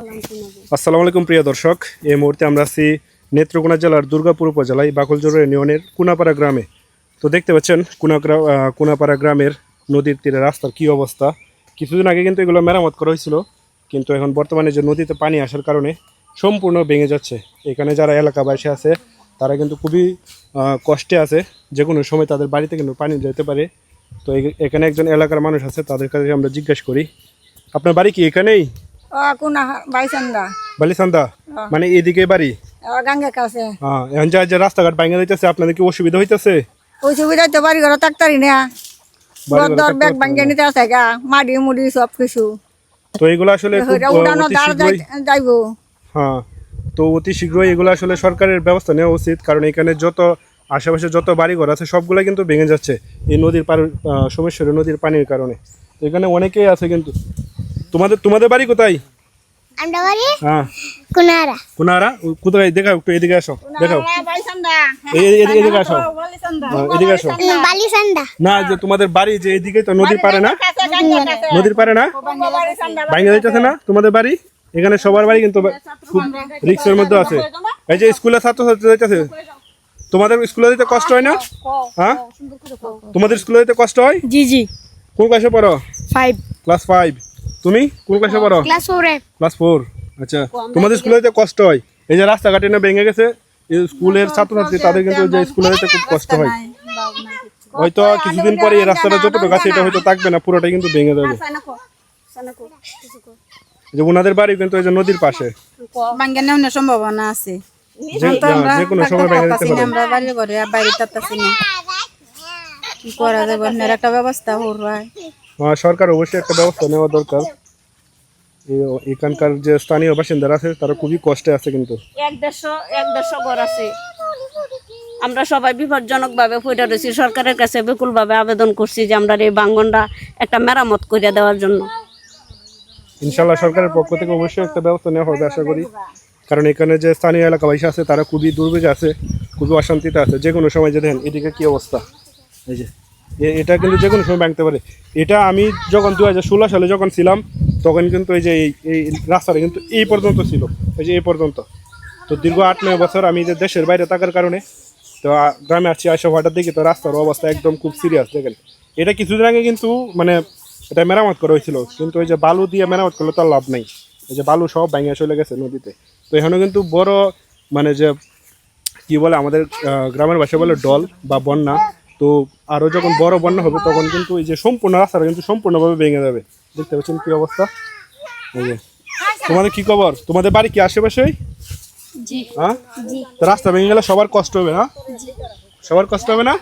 আসসালামু আলাইকুম প্রিয় দর্শক, এই মুহূর্তে আমরা আছি নেত্রকোনা জেলার দুর্গাপুর উপজেলায় বাকলজোড়া ইউনিয়নের কুনাপাড়া গ্রামে। তো দেখতে পাচ্ছেন কুনাপাড়া গ্রামের নদীর তীরে রাস্তার কি অবস্থা। কিছুদিন আগে কিন্তু এগুলো মেরামত করা হয়েছিল, কিন্তু এখন বর্তমানে যে নদীতে পানি আসার কারণে সম্পূর্ণ ভেঙে যাচ্ছে। এখানে যারা এলাকাবাসী আছে তারা কিন্তু খুবই কষ্টে আছে, যে কোনো সময় তাদের বাড়িতে কিন্তু পানি যেতে পারে। তো এখানে একজন এলাকার মানুষ আছে, তাদের কাছে আমরা জিজ্ঞাসা করি, আপনার বাড়ি কি এখানেই? বালিসান্দা মানে এদিকে বাড়ি? গাঙ্গের কাছে। এখন যে রাস্তাঘাট ভাঙা যাইতেছে, আপনাদের কি অসুবিধা হইতেছে? অসুবিধা তো বাড়ি ঘর থাকতারি না, ব্যাগ ভাঙিয়ে নিতে আসে গা, মাটি মুড়ি সব কিছু। তো এগুলো আসলে যাইবো। হ্যাঁ, তো অতি শীঘ্রই এগুলো আসলে সরকারের ব্যবস্থা নেওয়া উচিত, কারণ এখানে যত আশেপাশে যত বাড়িঘর আছে সবগুলো কিন্তু ভেঙে যাচ্ছে এই নদীর সমস্যা, নদীর পানির কারণে। তো এখানে অনেকেই আছে কিন্তু। তোমাদের বাড়ি কোথায়? আমরা বাড়ি হ্যাঁ কুনারা। কুনারা কোথায়? দেখাও একটু, এদিকে আসো, দেখাও এদিকে আসো, এদিকে আসো। বালিসান্দা না, যে তোমাদের বাড়ি যে এদিকে, তো নদীর পারে না? নদীর পারে না, ভাঙে যাইতেছে না তোমাদের বাড়ি? এখানে সবার বাড়ি কিন্তু খুব রিস্কের মধ্যে আছে। এই যে স্কুলের ছাত্রছাত্রী যাইতেছে, তোমাদের স্কুলে যেতে কষ্ট হয় না? হ্যাঁ, তোমাদের স্কুলে যেতে কষ্ট হয়? জি জি। কোন ক্লাসে পড়ো? 5 ক্লাস 5। তুমি কোন ক্লাসে পড়ো? Class 4 class 4। আচ্ছা, তোমাদের স্কুলে যেতে কষ্ট হয়? এই যে রাস্তাঘাটে না ভেঙে গেছে, স্কুলের ছাত্রছাত্রী তাদের কিন্তু যে স্কুলে যেতে খুব কষ্ট হয়। হয়তো কিছুদিন পরে এই রাস্তাটা যতটুকু আছে এটা হয়তো থাকবে না, পুরোটাই কিন্তু ভেঙে যাবে। যে ওনাদের বাড়ি কিন্তু এই যে নদীর পাশে, ভাঙা নেওয়ার সম্ভাবনা আছে। যে কোনো সময় ভেঙে যেতে পারে। আমরা বাড়ি ঘরে বাইরে থাকতেছি না, কি করা যাবে? একটা ব্যবস্থা করবে। সরকার অবশ্যই একটা ব্যবস্থা নেওয়া দরকার। এখানকার যে স্থানীয় বাসিন্দারা আছে তারা খুবই কষ্টে আছে কিন্তু। 150 ঘর আছে, আমরা সবাই বিপজ্জনক ভাবে পড়ে রয়েছি। সরকারের কাছে বিপুল ভাবে আবেদন করছি যে আমরা এই ভাঙ্গনটা একটা মেরামত করে দেওয়ার জন্য। ইনশাল্লাহ সরকারের পক্ষ থেকে অবশ্যই একটা ব্যবস্থা নেওয়া হবে আশা করি, কারণ এখানে যে স্থানীয় এলাকাবাসী আছে তারা খুবই দুর্ভোগে আছে, খুবই অশান্তিতে আছে। যে কোনো সময় যে দেখেন এদিকে কি অবস্থা, এই যে এটা কিন্তু যে কোনো সময় ভাঙতে পারে। এটা আমি যখন 2016 সালে যখন ছিলাম তখন কিন্তু এই যে এই রাস্তাটা কিন্তু এই পর্যন্ত ছিল, এই যে এই পর্যন্ত। তো দীর্ঘ 8-9 বছর আমি যে দেশের বাইরে থাকার কারণে তো গ্রামে আসছি, আসা হঠাৎ দেখি তো রাস্তার অবস্থা একদম খুব সিরিয়াস। দেখেন এটা কিছুদিন আগে কিন্তু মানে এটা মেরামত করা হয়েছিল, কিন্তু ওই যে বালু দিয়ে মেরামত করলে তো লাভ নেই। এই যে বালু সব ভাঙিয়ে চলে গেছে নদীতে। তো এখানে কিন্তু বড় মানে যে কি বলে আমাদের গ্রামের ভাষায় বলে ডল বা বন্যা। তো আরও যখন বড় বন্যা হবে তখন কিন্তু এই যে সম্পূর্ণ রাস্তাটা কিন্তু সম্পূর্ণভাবে ভেঙে যাবে। দেখতে পাচ্ছেন কি অবস্থা। এই যে তোমাদের কি খবর? তোমাদের বাড়ি কি আশেপাশেই? হ্যাঁ, রাস্তা ভেঙে গেলে সবার কষ্ট হবে না? সবার কষ্ট হবে না?